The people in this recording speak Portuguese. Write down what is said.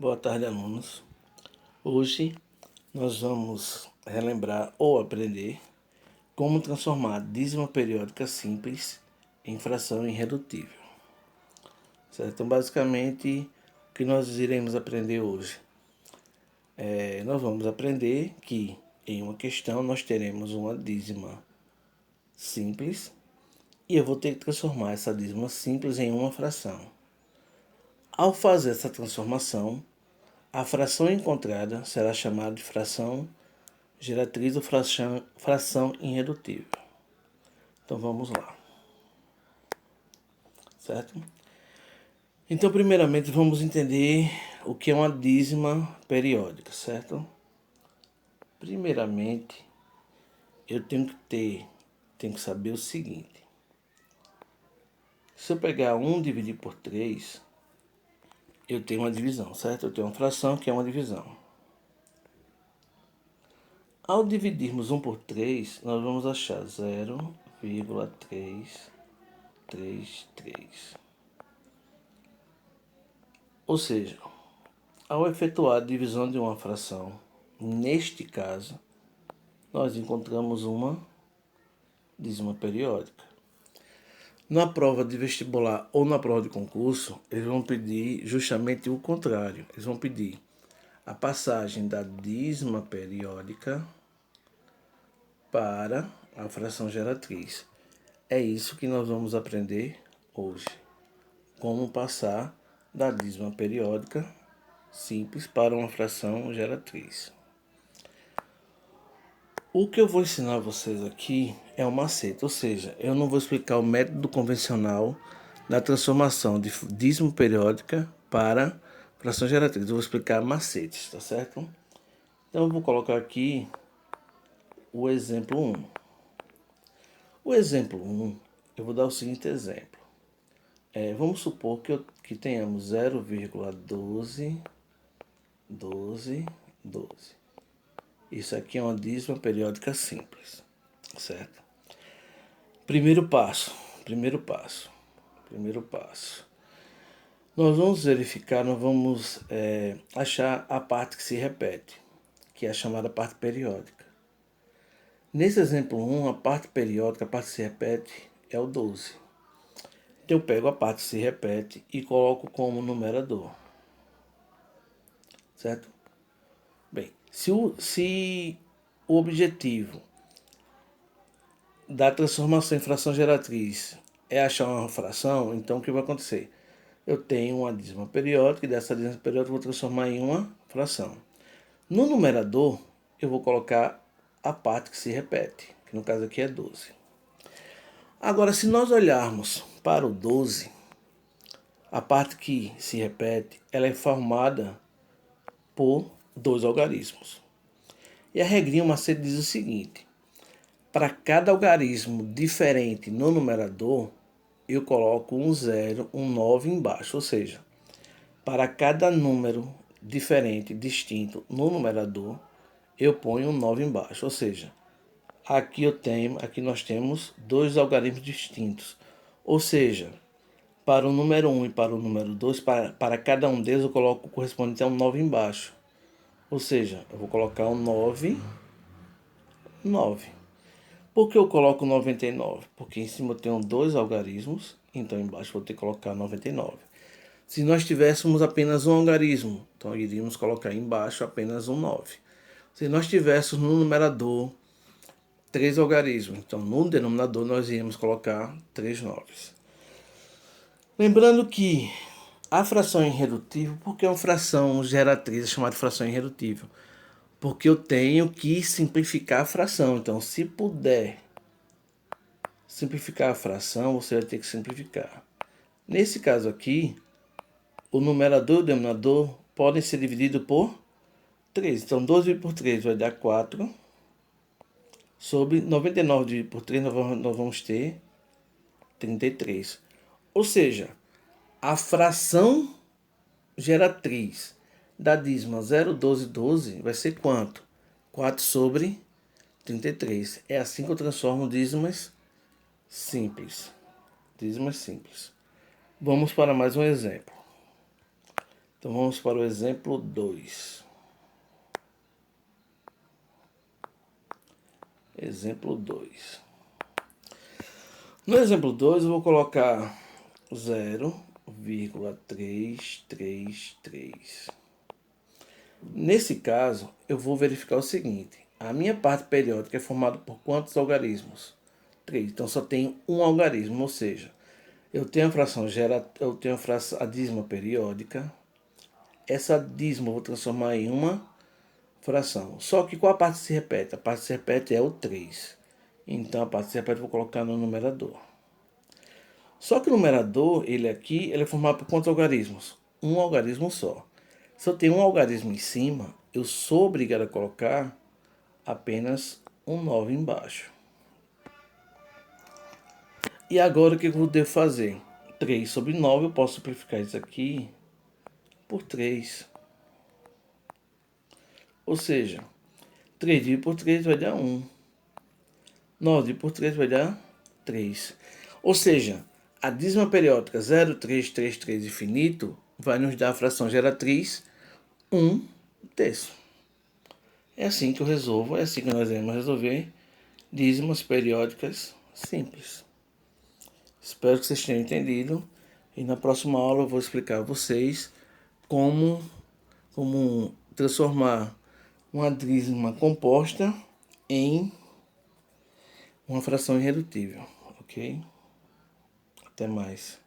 Boa tarde, alunos. Hoje nós vamos relembrar ou aprender como transformar dízima periódica simples em fração irredutível. Certo? Então, basicamente, o que nós iremos aprender hoje? Nós vamos aprender que em uma questão nós teremos uma dízima simples e eu vou ter que transformar essa dízima simples em uma fração. Ao fazer essa transformação, a fração encontrada será chamada de fração geratriz ou fração irredutível. Então vamos lá, certo? Então, primeiramente, vamos entender o que é uma dízima periódica, certo? Primeiramente, eu tenho que saber o seguinte: se eu pegar 1 e dividir por 3, eu tenho uma divisão, certo? Eu tenho uma fração que é uma divisão. Ao dividirmos 1 por 3, nós vamos achar 0,333. Ou seja, ao efetuar a divisão de uma fração, neste caso, nós encontramos uma dízima periódica. Na prova de vestibular ou na prova de concurso, eles vão pedir justamente o contrário. Eles vão pedir a passagem da dízima periódica para a fração geratriz. É isso que nós vamos aprender hoje. Como passar da dízima periódica simples para uma fração geratriz. O que eu vou ensinar a vocês aqui é um macete, ou seja, eu não vou explicar o método convencional da transformação de dízima periódica para fração geratriz. Eu vou explicar macetes, tá certo? Então eu vou colocar aqui o exemplo 1. O exemplo 1, eu vou dar o seguinte exemplo. Vamos supor que tenhamos 0,12. Isso aqui é uma dízima periódica simples, certo? Primeiro passo. Nós vamos verificar, nós vamos achar a parte que se repete, que é a chamada parte periódica. Nesse exemplo 1, a parte periódica, a parte que se repete, é o 12. Então eu pego a parte que se repete e coloco como numerador. Certo? Bem, se o objetivo da transformação em fração geratriz é achar uma fração, então o que vai acontecer? Eu tenho uma dízima periódica e dessa dízima periódica eu vou transformar em uma fração. No numerador, eu vou colocar a parte que se repete, que no caso aqui é 12. Agora, se nós olharmos para o 12, a parte que se repete, ela é formada por 2 algarismos. E a regrinha macete diz o seguinte: para cada algarismo diferente no numerador, eu coloco um 0, um 9 embaixo. Ou seja, para cada número diferente, distinto no numerador, eu ponho um 9 embaixo. Ou seja, aqui nós temos 2 algarismos distintos. Ou seja, para o número 1 e para o número 2, para cada um deles eu coloco o correspondente a um 9 embaixo. Ou seja, eu vou colocar um 9. Por que eu coloco 99? Porque em cima eu tenho 2 algarismos, então embaixo vou ter que colocar 99. Se nós tivéssemos apenas um algarismo, então iríamos colocar embaixo apenas um 9. Se nós tivéssemos no numerador 3 algarismos, então no denominador nós iríamos colocar 3 noves. Lembrando que a fração irredutível, por que é uma fração geratriz é chamada de fração irredutível? Porque eu tenho que simplificar a fração. Então, se puder simplificar a fração, você vai ter que simplificar. Nesse caso aqui, o numerador e o denominador podem ser divididos por 3. Então, 12 dividido por 3 vai dar 4. Sobre 99 dividido por 3, nós vamos ter 33. Ou seja, a fração geratriz da dízima 0,12,12 vai ser quanto? 4 sobre 33. É assim que eu transformo dízimas simples. Vamos para mais um exemplo. Então vamos para o exemplo 2. Exemplo 2. No exemplo 2 eu vou colocar 0,333. Nesse caso, eu vou verificar o seguinte. A minha parte periódica é formada por quantos algarismos? 3. Então só tem um algarismo, ou seja, eu tenho a dízima periódica. Essa dízima eu vou transformar em uma fração. Só que qual a parte se repete? A parte que se repete é o 3. Então a parte que se repete eu vou colocar no numerador. Só que o numerador, ele é formado por quantos algarismos? Um algarismo só. Se eu tenho um algarismo em cima, eu sou obrigado a colocar apenas um 9 embaixo. E agora o que eu devo fazer? 3 sobre 9, eu posso simplificar isso aqui por 3. Ou seja, 3 dividido por 3 vai dar 1. 9 dividido por 3 vai dar 3. Ou seja, a dízima periódica 0,333 infinito vai nos dar a fração geratriz 1/3. É assim que eu resolvo, é assim que nós vamos resolver dízimas periódicas simples. Espero que vocês tenham entendido. E na próxima aula eu vou explicar a vocês como transformar uma dízima composta em uma fração irredutível, ok? Até mais.